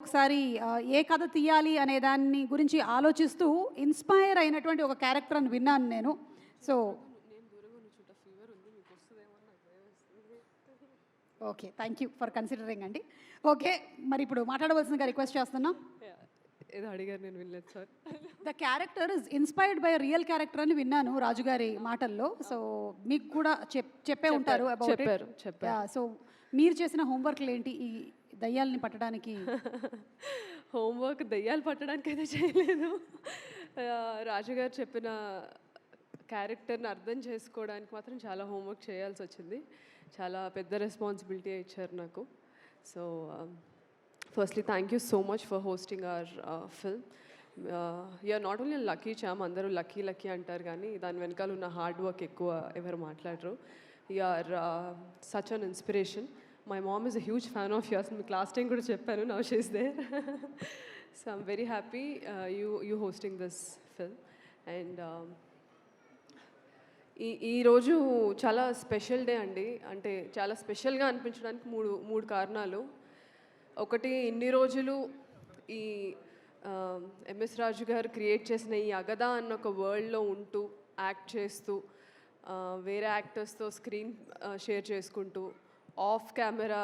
ఒకసారి ఏ కథ తీయాలి అనే దాన్ని గురించి ఆలోచిస్తూ ఇన్స్పైర్ అయినటువంటి ఒక క్యారెక్టర్ అని విన్నాను నేను. So okay, thank you for considering అండి. ఓకే, మరి ఇప్పుడు మాట్లాడవలసిందిగా రిక్వెస్ట్ చేస్తున్నాం. ఏదో అడిగారు, నేను వినలేదు sir. The character is inspired by real character అని విన్నాను రాజుగారి మాటల్లో. సో మీకు కూడా చెప్పే ఉంటారు అబౌట్ ఇట్. చెప్పారు. సో మీరు చేసిన హోంవర్క్లు ఏంటి ఈ దయ్యాలని పట్టడానికి? హోంవర్క్ దయ్యాలు పట్టడానికి అయితే చేయలేదు. రాజుగారు చెప్పిన క్యారెక్టర్ని అర్థం చేసుకోవడానికి మాత్రం చాలా హోంవర్క్ చేయాల్సి వచ్చింది. చాలా పెద్ద రెస్పాన్సిబిలిటీ ఇచ్చారు నాకు. So firstly thank you so much for hosting our film. You're not only lucky charm, అందరూ లక్కీ లక్కీ అంటారు కానీ దాని వెనకాల ఉన్న హార్డ్ వర్క్ ఎక్కువ ఎవరు మాట్లాడరు. You're such an inspiration. My mom is a huge fan of yours. My class time kuda cheppanu, now she is there. So I'm very happy you hosting this film. And ఈ రోజు చాలా special day అండి. అంటే చాలా స్పెషల్గా అనిపించడానికి మూడు కారణాలు. ఒకటి, ఇన్ని రోజులు ఈ ఎంఎస్ రాజు గారు క్రియేట్ చేసిన ఈ అగదా అన్న ఒక వరల్డ్లో ఉంటూ యాక్ట్ చేస్తూ వేరే యాక్టర్స్తో స్క్రీన్ షేర్ చేసుకుంటూ ఆఫ్ కెమెరా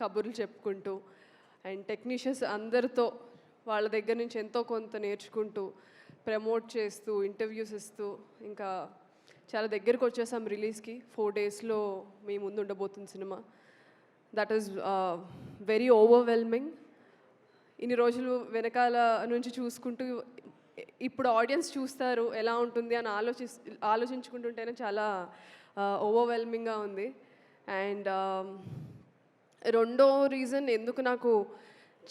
కబుర్లు చెప్పుకుంటూ అండ్ టెక్నీషియన్స్ అందరితో వాళ్ళ దగ్గర నుంచి ఎంతో కొంత నేర్చుకుంటూ ప్రమోట్ చేస్తూ ఇంటర్వ్యూస్ ఇస్తూ ఇంకా చాలా దగ్గరకు వచ్చేసాం రిలీజ్కి. 4 daysలో మీ ముందు ఉండబోతుంది cinema. That is very overwhelming. ఇన్ని రోజులు వెనకాల నుంచి చూసుకుంటూ ఇప్పుడు ఆడియన్స్ చూస్తారు ఎలా ఉంటుంది అని ఆలోచించుకుంటుంటేనే చాలా ఓవర్వెల్మింగ్గా ఉంది. అండ్ రెండో రీజన్ ఎందుకు నాకు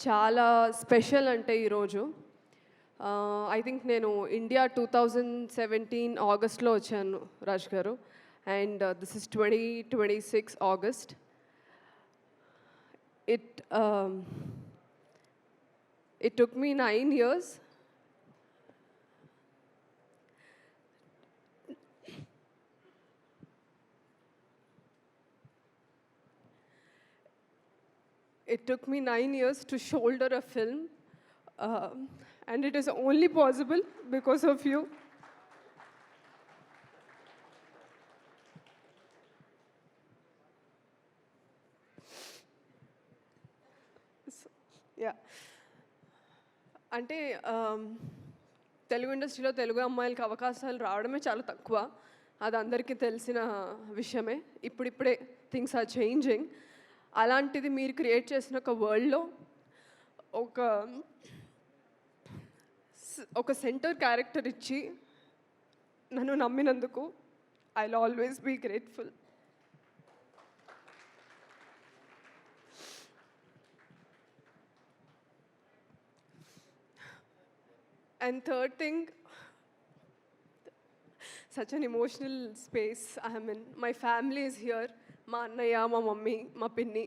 చాలా స్పెషల్ అంటే ఈరోజు, ఐ థింక్ నేను ఇండియా 2017 ఆగస్ట్లో వచ్చాను రాజ్ గారు, and this is 2026 August. It took me 9 years. It took me 9 years to shoulder a film, and it is only possible because of you. So, yeah. అంటే తెలుగు ఇండస్ట్రీలో తెలుగు అమ్మాయిలకి అవకాశాలు రావడమే చాలా తక్కువ. అది అందరికీ తెలిసిన విషయమే. ఇప్పుడిప్పుడే థింగ్స్ ఆర్ చేంజింగ్. అలాంటిది మీరు క్రియేట్ చేసిన ఒక వరల్డ్లో ఒక సెంటర్ క్యారెక్టర్ ఇచ్చి నన్ను నమ్మినందుకు I will always be grateful. And third thing, such an emotional space I am in. My family is here. మా అన్నయ్య, మా మమ్మీ, మా పిన్ని.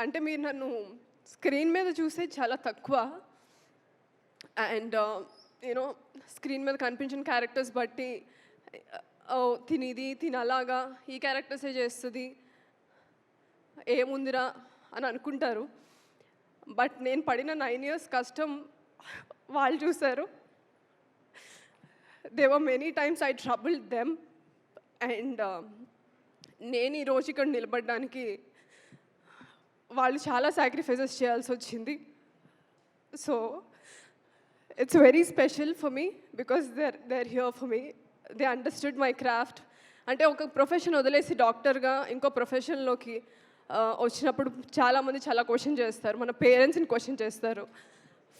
అంటే మీరు నన్ను స్క్రీన్ మీద చూసే చాలా తక్కువ, అండ్ యూనో స్క్రీన్ మీద కనిపించిన క్యారెక్టర్స్ బట్టి తిని అలాగా ఈ క్యారెక్టర్సే చేస్తుంది ఏముందిరా అని అనుకుంటారు. బట్ నేను పడిన 9 years కష్టం వాళ్ళు చూశారు. They were many times I troubled them, and నేను ఈరోజు ఇక్కడ నిలబడడానికి వాళ్ళు చాలా సాక్రిఫైసెస్ చేయాల్సి వచ్చింది. So it's very special for me because they are here for me. They understood my craft. అంటే ఒక ప్రొఫెషన్ వదిలేసి డాక్టర్గా ఇంకో ప్రొఫెషన్లోకి వచ్చినప్పుడు చాలామంది చాలా క్వశ్చన్ చేస్తారు. మన పేరెంట్స్ని క్వశ్చన్ చేస్తారు,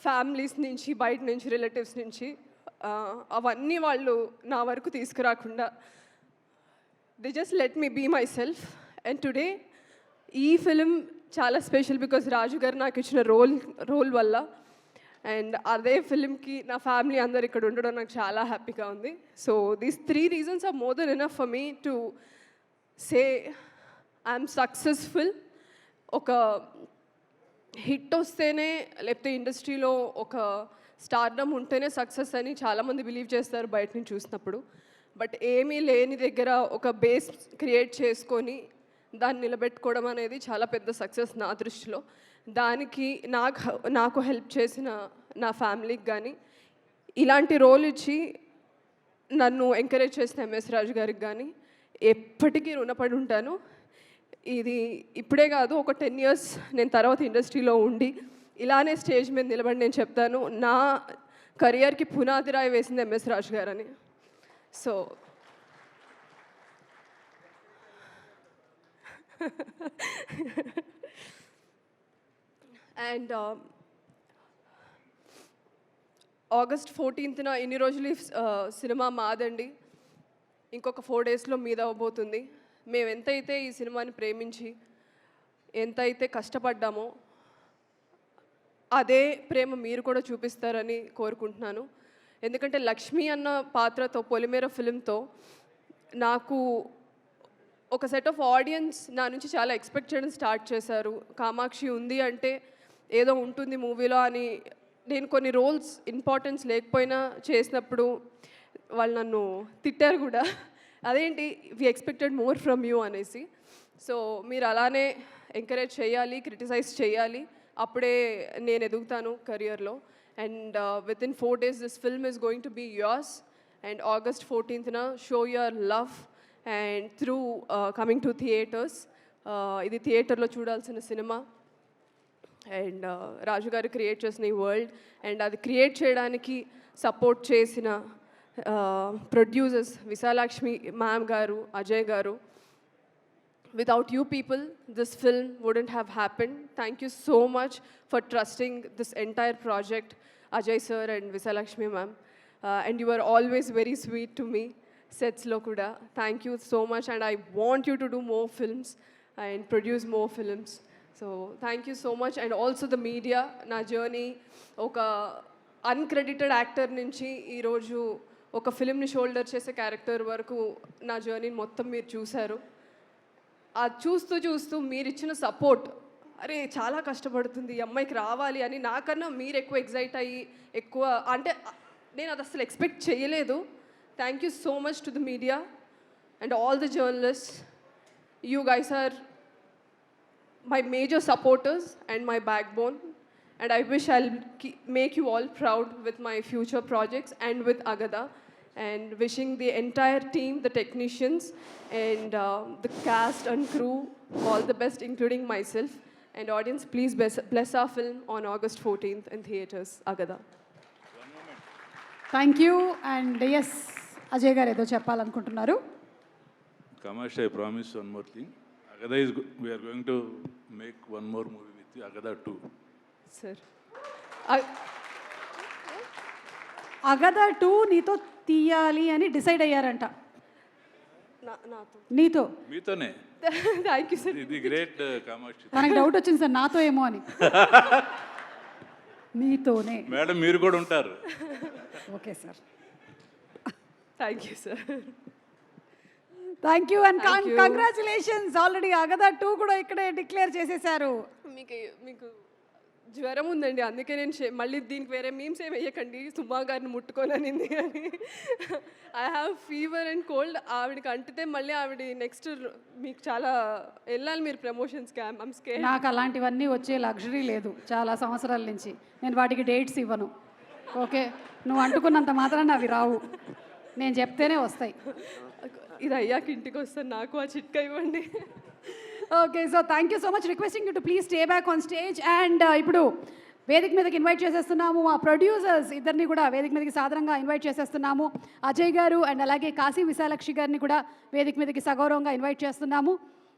ఫ్యామిలీస్ నుంచి, బయట నుంచి, రిలేటివ్స్ నుంచి. అవన్నీ వాళ్ళు నా వరకు తీసుకురాకుండా they just let me be myself. And today ఈ ఫిలిం చాలా స్పెషల్ బికాజ్ రాజు గారు నాకు ఇచ్చిన రోల్ వల్ల. అండ్ అదే ఫిలింకి నా ఫ్యామిలీ అందరు ఇక్కడ ఉండడం నాకు చాలా హ్యాపీగా ఉంది. So these 3 reasons are more than enough for me to say I'm successful. ఒక హిట్ వస్తేనే, లేకపోతే ఇండస్ట్రీలో ఒక స్టార్డమ్ ఉంటేనే సక్సెస్ అని చాలామంది బిలీవ్ చేస్తారు బయట నుంచి చూసినప్పుడు. బట్ ఏమీ లేని దగ్గర ఒక బేస్ క్రియేట్ చేసుకొని దాన్ని నిలబెట్టుకోవడం అనేది చాలా పెద్ద సక్సెస్ నా దృష్టిలో. దానికి నాకు హెల్ప్ చేసిన నా ఫ్యామిలీకి కానీ, ఇలాంటి రోల్ ఇచ్చి నన్ను ఎంకరేజ్ చేసిన ఎంఎస్ రాజు గారికి కానీ ఎప్పటికీ రుణపడి ఉంటాను. ఇది ఇప్పుడే కాదు, ఒక 10 years నేను తర్వాత ఇండస్ట్రీలో ఉండి ఇలానే స్టేజ్ మీద నిలబడి నేను చెప్తాను, నా కెరియర్కి పునాది రాయి వేసింది ఎంఎస్ రాజు గారని. సో అండ్ August 14th ఇన్ని రోజులు సినిమా మాదండి, ఇంకొక 4 daysలో మీద అవబోతుంది. మేము ఎంతైతే ఈ సినిమాని ప్రేమించి ఎంతైతే కష్టపడ్డామో అదే ప్రేమ మీరు కూడా చూపిస్తారని కోరుకుంటున్నాను. ఎందుకంటే లక్ష్మి అన్న పాత్రతో, పొలిమేర ఫిల్మ్తో నాకు ఒక సెట్ ఆఫ్ ఆడియన్స్ నా నుంచి చాలా ఎక్స్పెక్ట్ చేయడం స్టార్ట్ చేశారు. కామాక్షి ఉంది అంటే ఏదో ఉంటుంది మూవీలో అని. నేను కొన్ని రోల్స్ ఇంపార్టెన్స్ లేకపోయినా చేసినప్పుడు వాళ్ళు నన్ను తిట్టారు కూడా, అదేంటి we expected more from you అనేసి. సో మీరు అలానే ఎంకరేజ్ చేయాలి, క్రిటిసైజ్ చేయాలి, అప్పుడే నేను ఎదుగుతాను కెరియర్లో. And within 4 days this film is going to be yours. And August 14th show your love and through coming to theatres. ఇది థియేటర్లో చూడాల్సిన సినిమా. అండ్ రాజు గారు క్రియేట్ చేసిన ఈ వరల్డ్, అండ్ అది క్రియేట్ చేయడానికి సపోర్ట్ చేసిన ప్రొడ్యూసర్స్ విశాలాక్ష్మి మ్యామ్ గారు, అజయ్ గారు. Without you people, this film wouldn't have happened. Thank you so much for trusting this entire project, Ajay sir and Visalakshmi ma'am. And you were always very sweet to me, sets lo kuda. Thank you so much, and I want you to do more films and produce more films. So thank you so much. And also the media, na journey oka uncredited actor nunchi ee roju oka film ni shoulder chese character varaku na journey mottham meer chusaru. అది చూస్తూ మీరు ఇచ్చిన support, అరే చాలా కష్టపడుతుంది ఈ అమ్మాయికి రావాలి అని నాకన్నా మీరు ఎక్కువ ఎగ్జైట్ అయ్యి ఎక్కువ, అంటే నేను అది అసలు ఎక్స్పెక్ట్ చేయలేదు. Thank you so much to the media and all the journalist. You guys are my major supporters and my backbone. And I wish I'll make you all proud with my future projects and with Agada. And wishing the entire team, the technicians and the cast and crew all the best, including myself. And audience, please bless our film on August 14th in theatres, Agada. Thank you. And yes, Ajay garu ఏదో చెప్పాలనుకుంటున్నారు. Kamash, I promise one more thing. Agada we are going to make one more movie with you, Agada 2. Sir. అగదా 2 నీతో తీయాలి అని decide అయ్యారంట. నాతో నీతో? మీతోనే. Thank you sir. ఇది great Kamakshi. మనకు డౌట్ వచ్చింది సార్, నాతో ఏమో అని. మీతోనే మేడం, మీరు కూడా ఉంటారు. Okay sir, thank you sir. Thank you and congratulations. Already అగదా 2 కూడా ఇక్కడే డిక్లేర్ చేసేసారు. మీకు జ్వరం ఉందండి, అందుకే నేను మళ్ళీ దీనికి వేరే మీమ్స్ ఏమి వేయకండి, సుమా గారిని ముట్టుకోననింది అని. I have fever and cold. ఆవిడకి అంటితే మళ్ళీ ఆవిడ నెక్స్ట్ మీకు చాలా వెళ్ళాలి మీరు ప్రమోషన్స్కి. I'm scared. నాకు అలాంటివన్నీ వచ్చే లగ్జరీ లేదు చాలా సంవత్సరాల నుంచి. నేను వాటికి డేట్స్ ఇవ్వను. ఓకే, నువ్వు అంటుకున్నంత మాత్రాన అవి రావు, నేను చెప్తేనే వస్తాయి. ఇది అయ్యాక ఇంటికి వస్తాను, నాకు ఆ చిట్కా ఇవ్వండి. Okay, so thank you so much. Requesting you to please stay back on stage. And ఇప్పుడు వేదిక మీదకి ఇన్వైట్ చేసేస్తున్నాము ఆ ప్రొడ్యూసర్స్ ఇద్దరిని కూడా వేదిక మీదకి సాధారణంగా ఇన్వైట్ చేసేస్తున్నాము. అజయ్ గారు అండ్ అలాగే కాశీ విశాలాక్షి గారిని కూడా వేదిక మీదకి సగౌరవంగా ఇన్వైట్ చేస్తున్నాము.